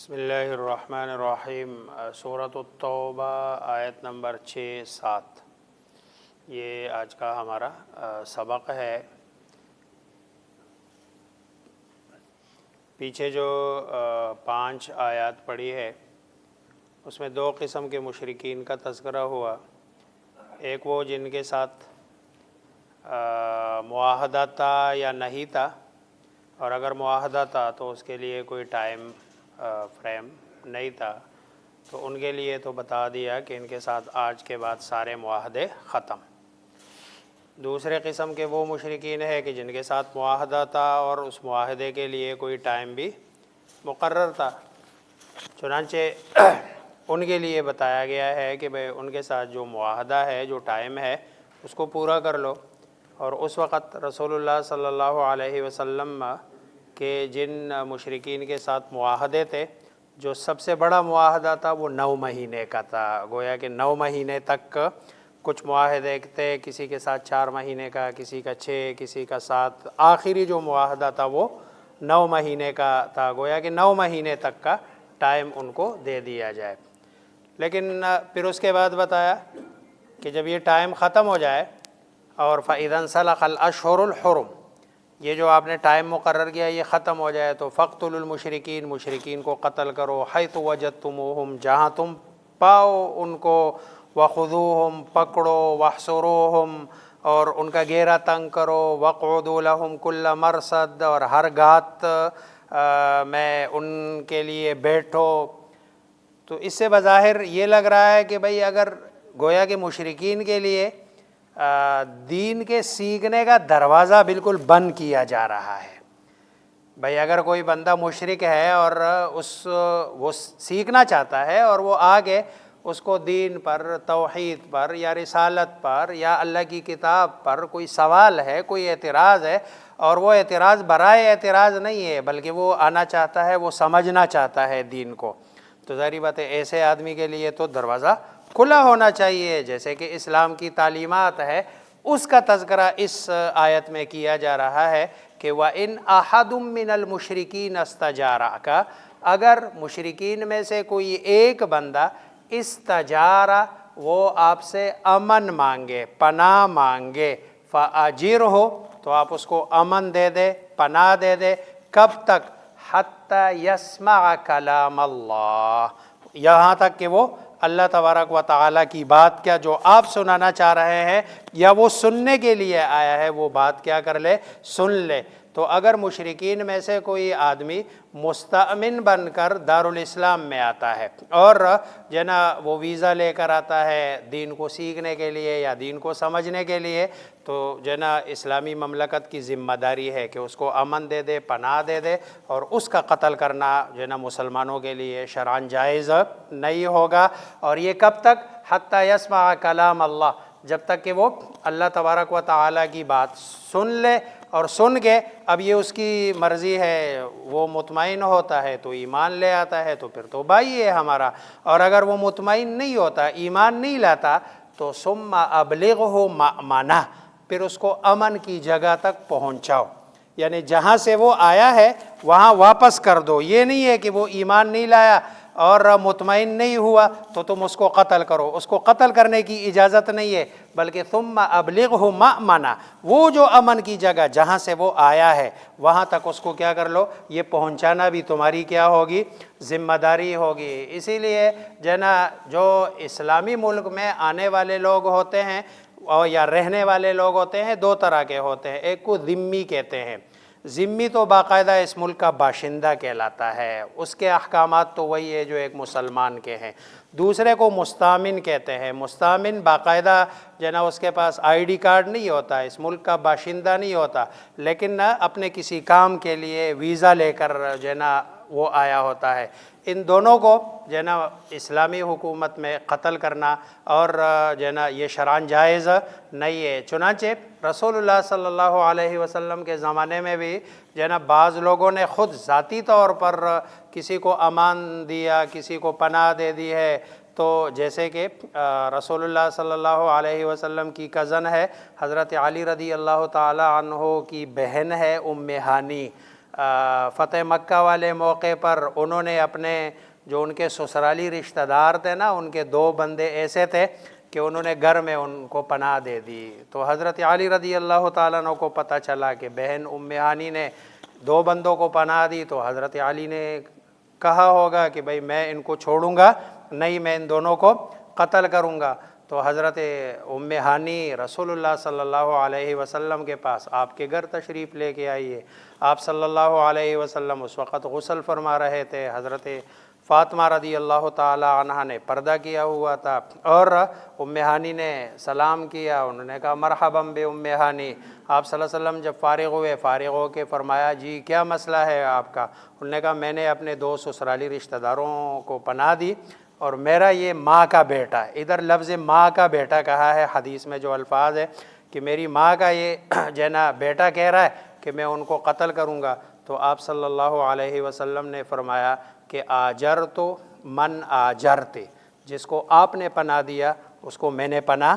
بسم اللہ الرحمن الرحیم۔ سورۃ التوبہ آیت نمبر 6-7 یہ آج کا ہمارا سبق ہے۔ پیچھے جو 5 آیات پڑھی ہے اس میں 2 قسم کے مشرکین کا تذکرہ ہوا۔ ایک وہ جن کے ساتھ معاہدہ تھا یا نہیں تھا، اور اگر معاہدہ تھا تو اس کے لیے کوئی ٹائم فریم نہیں تھا، تو ان کے لیے تو بتا دیا کہ ان کے ساتھ آج کے بعد سارے معاہدے ختم۔ دوسرے قسم کے وہ مشرکین ہے کہ جن کے ساتھ معاہدہ تھا اور اس معاہدے کے لیے کوئی ٹائم بھی مقرر تھا، چنانچہ ان کے لیے بتایا گیا ہے کہ بھئی ان کے ساتھ جو معاہدہ ہے، جو ٹائم ہے، اس کو پورا کر لو۔ اور اس وقت رسول اللہ صلی اللہ علیہ وسلم کہ جن مشرکین کے ساتھ معاہدے تھے، جو سب سے بڑا معاہدہ تھا وہ 9 مہینے کا تھا۔ گویا کہ 9 مہینے تک کچھ معاہدے تھے، کسی کے ساتھ 4 مہینے کا، کسی کا 6، کسی کا 7۔ آخری جو معاہدہ تھا وہ 9 مہینے کا تھا۔ گویا کہ 9 مہینے تک کا ٹائم ان کو دے دیا جائے۔ لیکن پھر اس کے بعد بتایا کہ جب یہ ٹائم ختم ہو جائے اور فَإِذَا انْسَلَخَ الْأَشْهُرُ الْحُرُمُ، یہ جو آپ نے ٹائم مقرر کیا یہ ختم ہو جائے تو فَاقْتُلُوا الْمُشْرِكِينَ، مشرکین کو قتل کرو، حَيْثُ وَجَدْتُمُوهُمْ، جہاں تم پاؤ ان کو، وَخُذُوهُمْ، پکڑو، وَاحْصُرُوهُمْ، اور ان کا گھیرا تنگ کرو، وَاقْعُدُوا لَهُمْ كُلَّ مَرْصَدٍ، اور ہر گھات میں ان کے لیے بیٹھو۔ تو اس سے بظاہر یہ لگ رہا ہے کہ بھئی اگر گویا کہ مشرکین کے لیے دین کے سیکھنے کا دروازہ بالکل بند کیا جا رہا ہے۔ بھئی اگر کوئی بندہ مشرک ہے اور وہ سیکھنا چاہتا ہے اور وہ آگے اس کو دین پر، توحید پر، یا رسالت پر، یا اللہ کی کتاب پر کوئی سوال ہے، کوئی اعتراض ہے، اور وہ اعتراض برائے اعتراض نہیں ہے بلکہ وہ آنا چاہتا ہے، وہ سمجھنا چاہتا ہے دین کو، تو ظاہری بات ہے ایسے آدمی کے لیے تو دروازہ کھلا ہونا چاہیے۔ جیسے کہ اسلام کی تعلیمات ہے، اس کا تذکرہ اس آیت میں کیا جا رہا ہے کہ وَإِنْ أَحَدٌ مِّنَ الْمُشْرِكِينَ اسْتَجَارَكَ، اگر مشرکین میں سے کوئی ایک بندہ استجارہ، وہ آپ سے امن مانگے، پناہ مانگے، فَأَجِرْهُ، تو آپ اس کو امن دے دے، پناہ دے دے۔ کب تک؟ حَتَّى يَسْمَعَ كَلَامَ اللَّهِ، یہاں تک کہ وہ اللہ تبارک و تعالیٰ کی بات کیا جو آپ سنانا چاہ رہے ہیں یا وہ سننے کے لیے آیا ہے، وہ بات کیا کر لے، سن لے۔ تو اگر مشرکین میں سے کوئی آدمی مستأمن بن کر دارالاسلام میں آتا ہے اور وہ ویزا لے کر آتا ہے دین کو سیکھنے کے لیے یا دین کو سمجھنے کے لیے، تو اسلامی مملکت کی ذمہ داری ہے کہ اس کو امن دے دے، پناہ دے دے، اور اس کا قتل کرنا مسلمانوں کے لیے شرعاً جائز نہیں ہوگا۔ اور یہ کب تک؟ حتی یسمع کلام اللہ، جب تک کہ وہ اللہ تبارک و تعالیٰ کی بات سن لے، اور سن کے اب یہ اس کی مرضی ہے، وہ مطمئن ہوتا ہے تو ایمان لے آتا ہے، تو پھر تو بھائی ہے ہمارا۔ اور اگر وہ مطمئن نہیں ہوتا، ایمان نہیں لاتا، تو ثم ابلغہ مأمنہ، پھر اس کو امن کی جگہ تک پہنچاؤ، یعنی جہاں سے وہ آیا ہے وہاں واپس کر دو۔ یہ نہیں ہے کہ وہ ایمان نہیں لایا اور مطمئن نہیں ہوا تو تم اس کو قتل کرو، اس کو قتل کرنے کی اجازت نہیں ہے، بلکہ ثم ابلغہ مأمنہ، وہ جو امن کی جگہ جہاں سے وہ آیا ہے وہاں تک اس کو کیا کر لو، یہ پہنچانا بھی تمہاری کیا ہوگی، ذمہ داری ہوگی۔ اسی لیے جو اسلامی ملک میں آنے والے لوگ ہوتے ہیں اور یا رہنے والے لوگ ہوتے ہیں، 2 طرح کے ہوتے ہیں۔ ایک کو ذمی کہتے ہیں، ذمی تو باقاعدہ اس ملک کا باشندہ کہلاتا ہے، اس کے احکامات تو وہی ہے جو ایک مسلمان کے ہیں۔ دوسرے کو مستامن کہتے ہیں، مستامن باقاعدہ اس کے پاس ID کارڈ نہیں ہوتا، اس ملک کا باشندہ نہیں ہوتا، لیکن اپنے کسی کام کے لیے ویزا لے کر وہ آیا ہوتا ہے۔ ان دونوں کو اسلامی حکومت میں قتل کرنا اور یہ شرعاً جائز نہیں ہے۔ چنانچہ رسول اللہ صلی اللہ علیہ وسلم کے زمانے میں بھی بعض لوگوں نے خود ذاتی طور پر کسی کو امان دیا، کسی کو پناہ دے دی ہے۔ تو جیسے کہ رسول اللہ صلی اللہ علیہ وسلم کی کزن ہے، حضرت علی رضی اللہ تعالی عنہ کی بہن ہے ام ہانی، فتح مکہ والے موقع پر انہوں نے اپنے جو ان کے سسرالی رشتہ دار تھے نا، ان کے 2 بندے ایسے تھے کہ انہوں نے گھر میں ان کو پناہ دے دی. تو حضرت علی رضی اللہ تعالیٰ عنہ کو پتہ چلا کہ بہن ام ہانی نے 2 بندوں کو پناہ دی، تو حضرت علی نے کہا ہوگا کہ بھئی میں ان کو چھوڑوں گا نہیں، میں ان دونوں کو قتل کروں گا. تو حضرت ام ہانی رسول اللہ صلی اللہ علیہ وسلم کے پاس آپ کے گھر تشریف لے کے آئی ہے. آپ صلی اللہ علیہ وسلم اس وقت غسل فرما رہے تھے. حضرت فاطمہ رضی اللہ تعالی عنہ نے پردہ کیا ہوا تھا، اور ام ہانی نے سلام کیا. انہوں نے کہا مرحبا بام ہانی. آپ صلی اللہ علیہ وسلم جب فارغ ہو کے فرمایا جی کیا مسئلہ ہے آپ کا؟ انہوں نے کہا میں نے اپنے 2 سسرالی رشتہ داروں کو پناہ دی، اور میرا یہ ماں کا بیٹا ہے. ادھر لفظ ماں کا بیٹا کہا ہے، حدیث میں جو الفاظ ہے کہ میری ماں کا یہ جو ہے نا بیٹا کہہ رہا ہے کہ میں ان کو قتل کروں گا. تو آپ صلی اللہ علیہ وسلم نے فرمایا کہ آجرت من آجرت، جس کو آپ نے پناہ دیا اس کو میں نے پناہ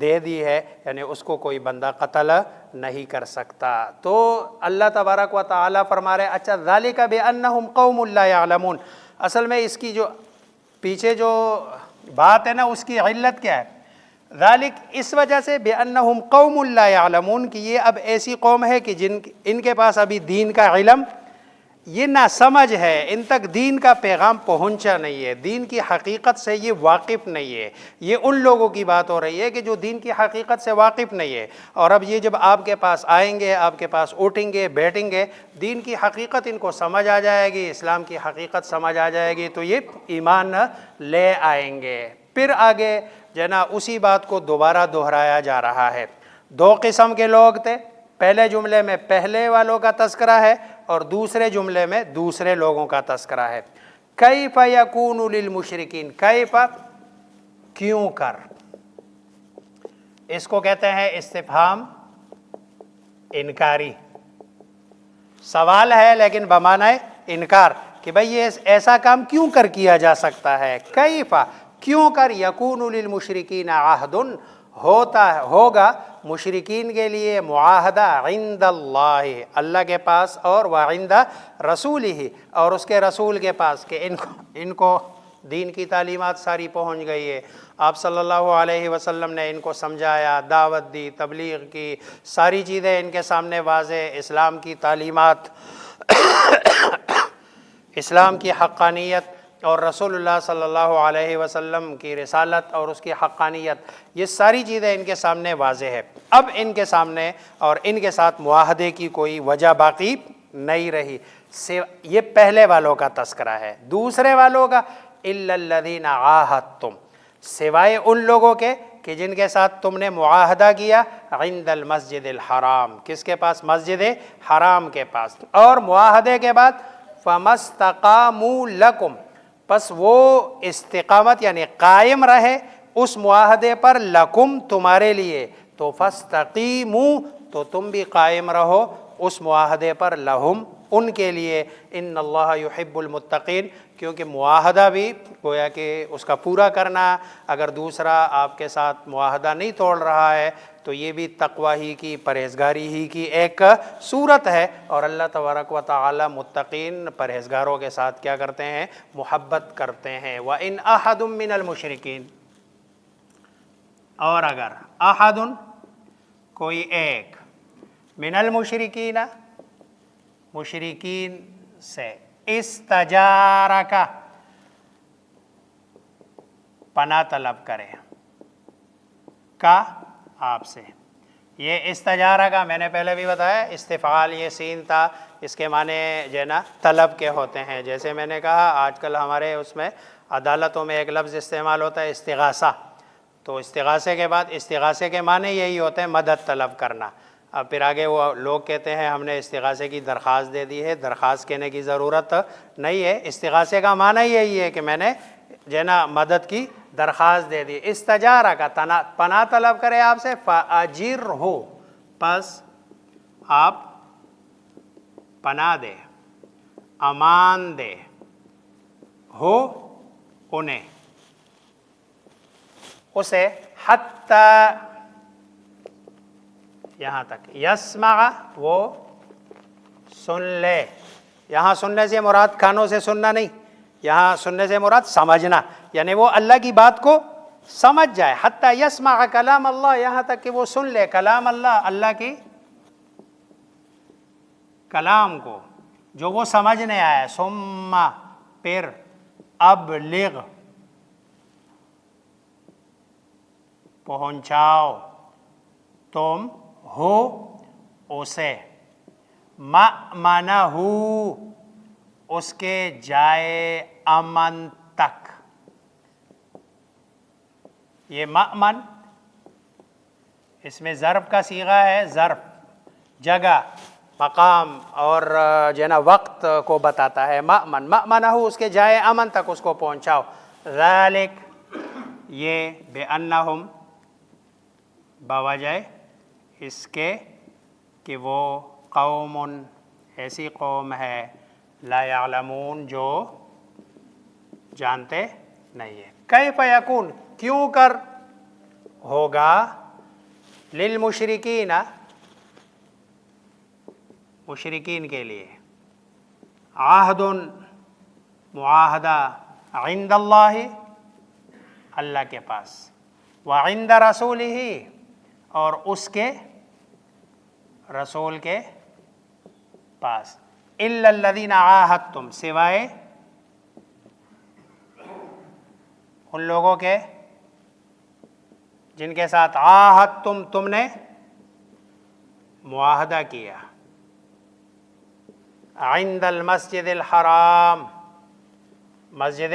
دے دی ہے، یعنی اس کو کوئی بندہ قتل نہیں کر سکتا. تو اللہ تبارک و تعالیٰ فرما رہے اچھا ذالک بانہم قوم لا یعلمون. اصل میں اس کی جو پیچھے جو بات ہے نا اس کی علت کیا ہے؟ ذالک اس وجہ سے بانہم قوم لا یعلمون، کہ یہ اب ایسی قوم ہے کہ ان کے پاس ابھی دین کا علم، یہ نہ سمجھ ہے، ان تک دین کا پیغام پہنچا نہیں ہے، دین کی حقیقت سے یہ واقف نہیں ہے. یہ ان لوگوں کی بات ہو رہی ہے کہ جو دین کی حقیقت سے واقف نہیں ہے. اور اب یہ جب آپ کے پاس آئیں گے، آپ کے پاس اٹھیں گے بیٹھیں گے، دین کی حقیقت ان کو سمجھ آ جائے گی، اسلام کی حقیقت سمجھ آ جائے گی، تو یہ ایمان لے آئیں گے. پھر آگے جنا اسی بات کو دوبارہ دہرایا جا رہا ہے. 2 قسم کے لوگ تھے، پہلے جملے میں پہلے والوں کا تذکرہ ہے اور دوسرے جملے میں دوسرے لوگوں کا تذکرہ ہے. کیف یکون للمشرکین، کیف کیوں کر، اس کو کہتے ہیں استفہام انکاری. سوال ہے لیکن بمعنی انکار، کہ بھئی یہ ایسا کام کیوں کر کیا جا سکتا ہے. کیف کیوں کر، یکون للمشرکین عہد ہوگا مشرکین کے لیے معاہدہ عند اللہ، اللہ کے پاس، اور وعند رسولہ، اور اس کے رسول کے پاس، کہ ان کو دین کی تعلیمات ساری پہنچ گئی ہے. آپ صلی اللہ علیہ وسلم نے ان کو سمجھایا، دعوت دی، تبلیغ کی، ساری چیزیں ان کے سامنے واضح، اسلام کی تعلیمات، اسلام کی حقانیت اور رسول اللہ صلی اللہ علیہ وسلم کی رسالت اور اس کی حقانیت، یہ ساری چیزیں ان کے سامنے واضح ہے. اب ان کے سامنے اور ان کے ساتھ معاہدے کی کوئی وجہ باقی نہیں رہی. یہ پہلے والوں کا تذکرہ ہے. دوسرے والوں کا الا الذین عاہدتم، سوائے ان لوگوں کے کہ جن کے ساتھ تم نے معاہدہ کیا عند المسجد الحرام، کس کے پاس؟ مسجد حرام کے پاس. اور معاہدے کے بعد فمستقاموا لکم، پس وہ استقامت یعنی قائم رہے اس معاہدے پر، لکم تمہارے لیے، تو فاستقیموا تو تم بھی قائم رہو اس معاہدے پر، لہم ان کے لیے. ان اللہ یحب المتقین، کیونکہ معاہدہ بھی گویا کہ اس کا پورا کرنا، اگر دوسرا آپ کے ساتھ معاہدہ نہیں توڑ رہا ہے تو یہ بھی تقوی ہی کی، پرہیزگاری ہی کی ایک صورت ہے. اور اللہ تبارک و تعالی متقین پرہیزگاروں کے ساتھ کیا کرتے ہیں؟ محبت کرتے ہیں. وَإِنْ أَحَدٌ مِّنَ الْمُشْرِكِينَ، اور اگر احد کوئی ایک، من المشرکین مشرکین سے، استجارک پناہ طلب کرے، کا آپ سے. یہ استجارہ کا میں نے پہلے بھی بتایا، استفعال یہ سین تھا، اس کے معنی جو ہے نا طلب کے ہوتے ہیں. جیسے میں نے کہا آج کل ہمارے اس میں عدالتوں میں ایک لفظ استعمال ہوتا ہے استغاثہ، تو استغاثے کے بعد استغاثے کے معنی یہی ہوتے ہیں مدد طلب کرنا. اب پھر آگے وہ لوگ کہتے ہیں ہم نے استغاثے کی درخواست دے دی ہے، درخواست کہنے کی ضرورت نہیں ہے. استغاثے کا معنی یہی ہے کہ میں نے جو ہے نا مدد کی درخواست دے دی. استجارہ کا پناہ طلب کرے آپ سے، فَأَجِرْهُ پس آپ پناہ دے، امان دے، ہو انہیں، اسے، حتیٰ یہاں تک، یسمع وہ سن لے. یہاں سننے سے مراد کانوں سے سننا نہیں، یہاں سننے سے مراد سمجھنا، یعنی وہ اللہ کی بات کو سمجھ جائے. حتی یسمع کلام اللہ، یہاں تک کہ وہ سن لے کلام اللہ، اللہ کی کلام کو جو وہ سمجھنے آیا. ثم پھر ابلغ پہنچاؤ تم ہو اسے، مأمنہ اس کے جائے امن تک. یہ مأمن اس میں ظرف کا صیغہ ہے، ظرف جگہ مقام اور جو ہے نا وقت کو بتاتا ہے. مأمن مأمنہ اس کے جائے امن تک اس کو پہنچاؤ. ذالک یہ بأنہم بوجہ اس کے کہ وہ قوم ایسی قوم ہے لا یعلمون جو جانتے نہیں ہے. کیف یکون کیوں کر ہوگا للمشرکین مشرکین کے لیے عہد معاہدہ عند اللہ اللہ کے پاس وعند رسولہ اور اس کے رسول کے پاس. الا الذین عاہدتم سوائے ان لوگوں کے جن کے ساتھ عاہدتم تم نے معاہدہ کیا عند المسجد الحرام مسجد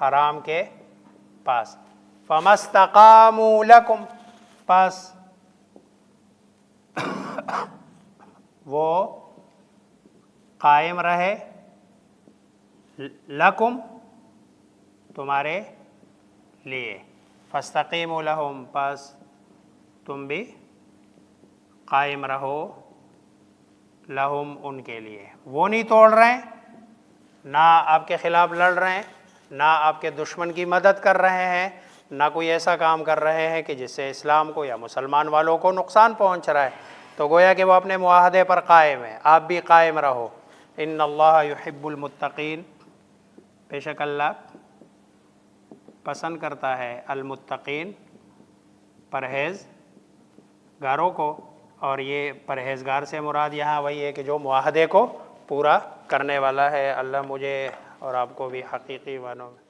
حرام کے پاس. فما استقاموا لکم پس وہ قائم رہے لکم تمہارے لیے. فاستقیموا لہم پس تم بھی قائم رہو لہم ان کے لیے. وہ نہیں توڑ رہے ہیں، نہ آپ کے خلاف لڑ رہے ہیں، نہ آپ کے دشمن کی مدد کر رہے ہیں، نہ کوئی ایسا کام کر رہے ہیں کہ جس سے اسلام کو یا مسلمان والوں کو نقصان پہنچ رہا ہے. تو گویا کہ وہ اپنے معاہدے پر قائم ہیں، آپ بھی قائم رہو. ان اللہ یحب المتقین بے شک اللہ پسند کرتا ہے المتقین پرہیزگاروں کو. اور یہ پرہیزگار سے مراد یہاں وہی ہے کہ جو معاہدے کو پورا کرنے والا ہے. اللہ مجھے اور آپ کو بھی حقیقی معنوں میں